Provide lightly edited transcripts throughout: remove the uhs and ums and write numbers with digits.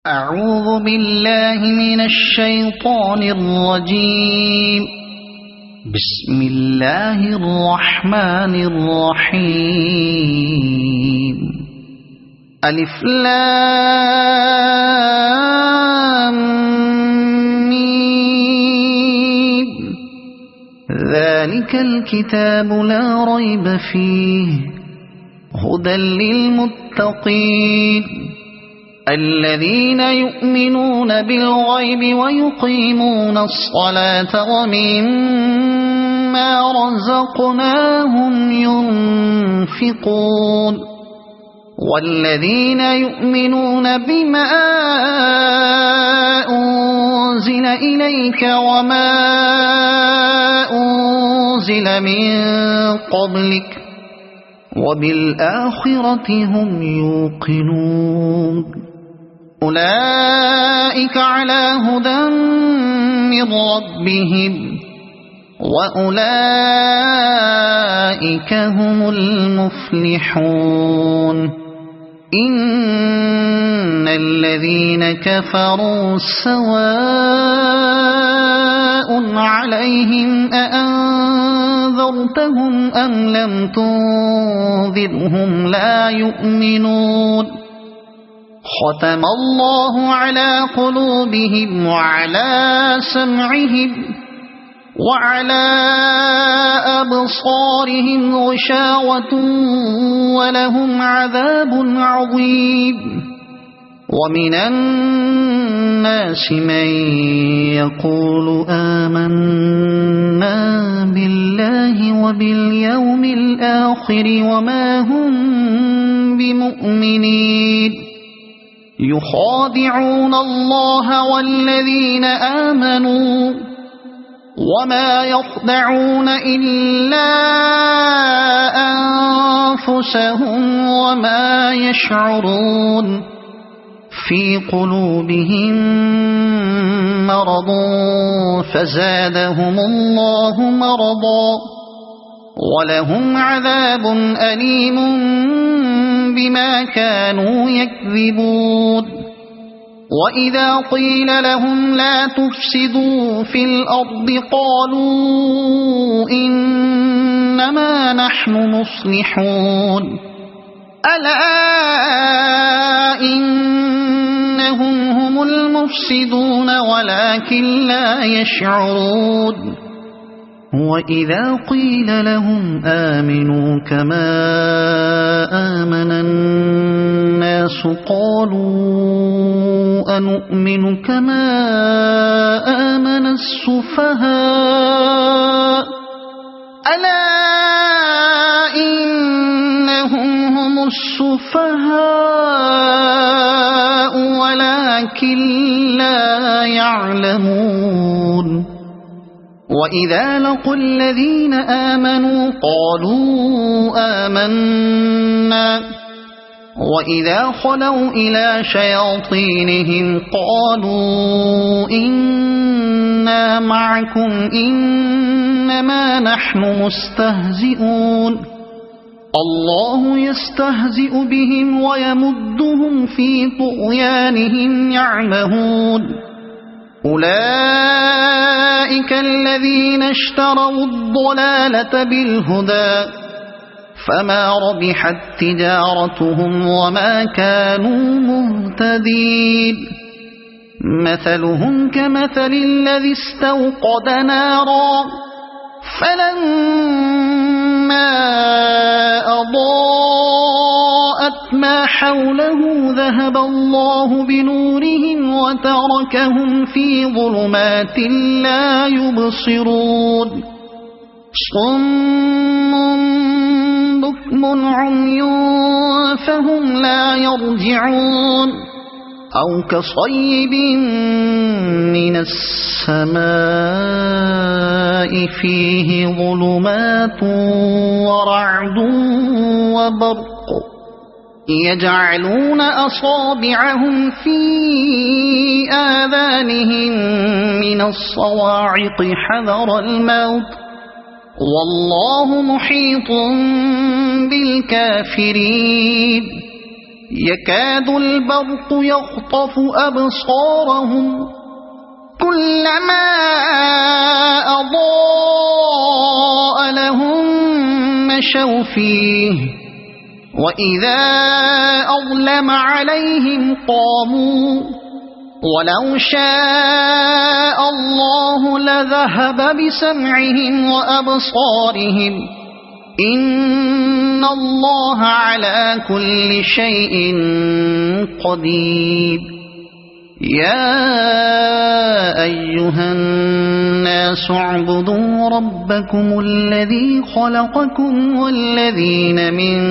أعوذ بالله من الشيطان الرجيم. بسم الله الرحمن الرحيم. ألف لام ميم. ذلك الكتاب لا ريب فيه هدى للمتقين الذين يؤمنون بالغيب ويقيمون الصلاة ومما رزقناهم ينفقون والذين يؤمنون بما أنزل إليك وما أنزل من قبلك وبالآخرة هم يوقنون أولئك على هدى من ربهم وأولئك هم المفلحون. إن الذين كفروا سواء عليهم أأنذرتهم أم لم تنذرهم لا يؤمنون. ختم الله على قلوبهم وعلى سمعهم وعلى أبصارهم غشاوة ولهم عذاب عظيم. ومن الناس من يقول آمنا بالله وباليوم الآخر وما هم بمؤمنين يخادعون الله والذين آمنوا وما يخدعون إلا أنفسهم وما يشعرون. في قلوبهم مرض فزادهم الله مرضا ولهم عذاب أليم بما كانوا يكذبون. وإذا قيل لهم لا تفسدوا في الأرض قالوا إنما نحن مصلحون ألا إنهم هم المفسدون ولكن لا يشعرون. وإذا قيل لهم آمنوا كما آمن الناس قالوا أنؤمن كما آمن السفهاء ألا إنهم هم السفهاء ولكن لا يعلمون. وإذا لقوا الذين آمنوا قالوا آمنا وإذا خلوا إلى شياطينهم قالوا إنا معكم إنما نحن مستهزئون. الله يستهزئ بهم ويمدهم في طغيانهم يعمهون. أولئك الذين اشتروا الضلالة بالهدى فما ربحت تجارتهم وما كانوا مهتدين. مثلهم كمثل الذي استوقد نارا فلما أضاءت ما حوله ذهب الله بنورهم وتركهم في ظلمات لا يبصرون. صم بكم عمي فهم لا يرجعون. أو كصيب من السماء فيه ظلمات ورعد وبرق يجعلون أصابعهم في آذانهم من الصواعق حذر الموت والله محيط بالكافرين. يكاد البرق يخطف أبصارهم كلما أضاء لهم مشوا فيه وإذا أظلم عليهم قاموا ولو شاء الله لذهب بسمعهم وأبصارهم إن الله على كل شيء قدير يا أيها الناس اعبدوا ربكم الذي خلقكم والذين من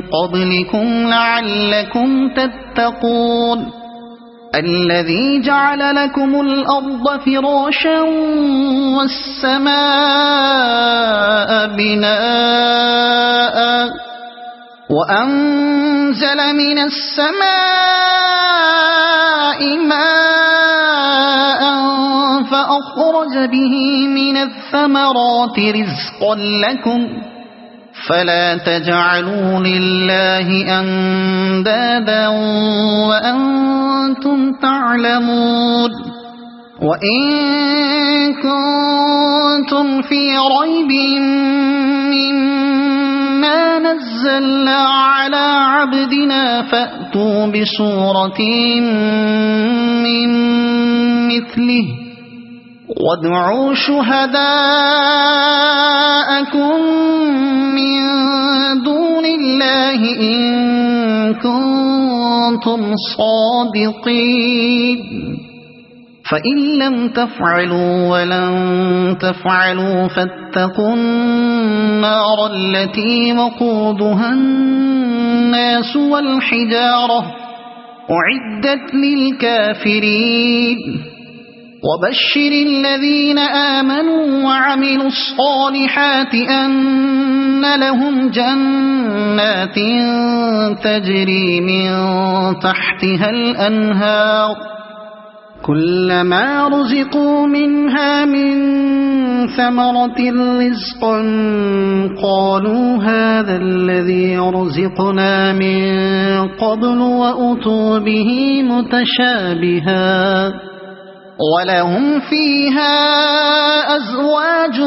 قبلكم لعلكم تتقون الذي جعل لكم الأرض فراشا والسماء بناء وأنزل من السماء ماء فأخرج به من الثمرات رزقا لكم فلا تجعلوا لله أندادا وأنتم تعلمون وإن كنتم في ريب مما نزلنا على عبدنا فأتوا بسورة من مثله وادعوا شهداءكم من دون الله إن كنتم صادقين فإن لم تفعلوا ولن تفعلوا فاتقوا النار التي وقودها الناس والحجارة أعدت للكافرين وبشر الذين آمنوا وعملوا الصالحات أن لهم جنات تجري من تحتها الأنهار كلما رزقوا منها من ثمرة رزقا قالوا هذا الذي رزقنا من قبل وأتوا به متشابها ولهم فيها أزواج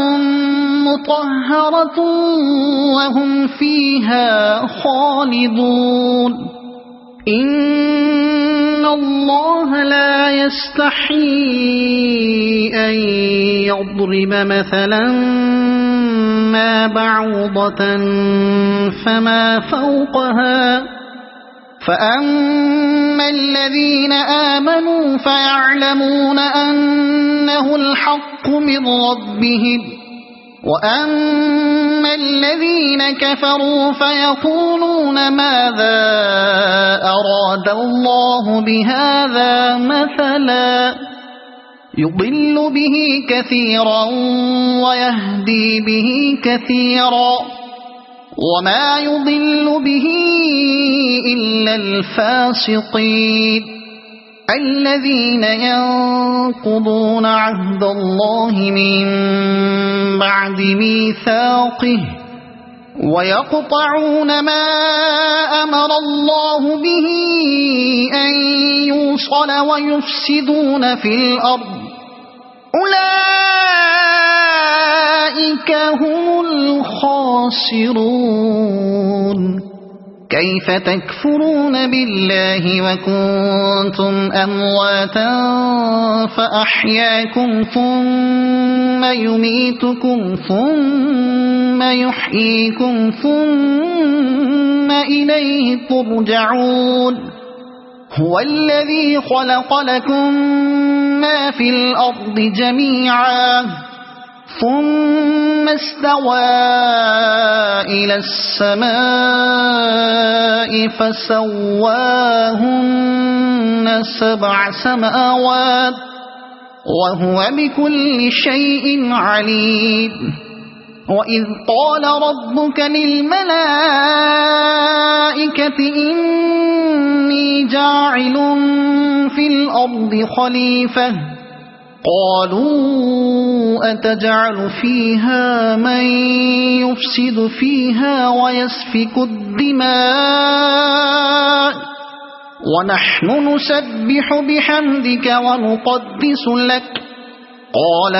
مطهرة وهم فيها خالدون إن الله لا يستحيي أن يضرب مثلا ما بعوضة فما فوقها فأما الذين آمنوا فيعلمون أنه الحق من ربهم وأما الذين كفروا فيقولون ماذا أراد الله بهذا مثلا يضل به كثيرا ويهدي به كثيرا وما يضل به إلا الفاسقين الذين ينقضون عهد الله من بعد ميثاقه ويقطعون ما أمر الله به أن يوصل ويفسدون في الأرض أولئك هم الخاسرون كيف تكفرون بالله وكنتم أمواتا فأحياكم ثم يميتكم ثم يحييكم ثم إليه ترجعون هو الذي خلق لكم ما في الأرض جميعا ثم استوى إلى السماء فسواهن 7 سماوات وهو بكل شيء عليم وإذ قال ربك للملائكة إني جاعل في الأرض خليفة قالوا أتجعل فيها من يفسد فيها ويسفك الدماء ونحن نسبح بحمدك ونقدس لك قال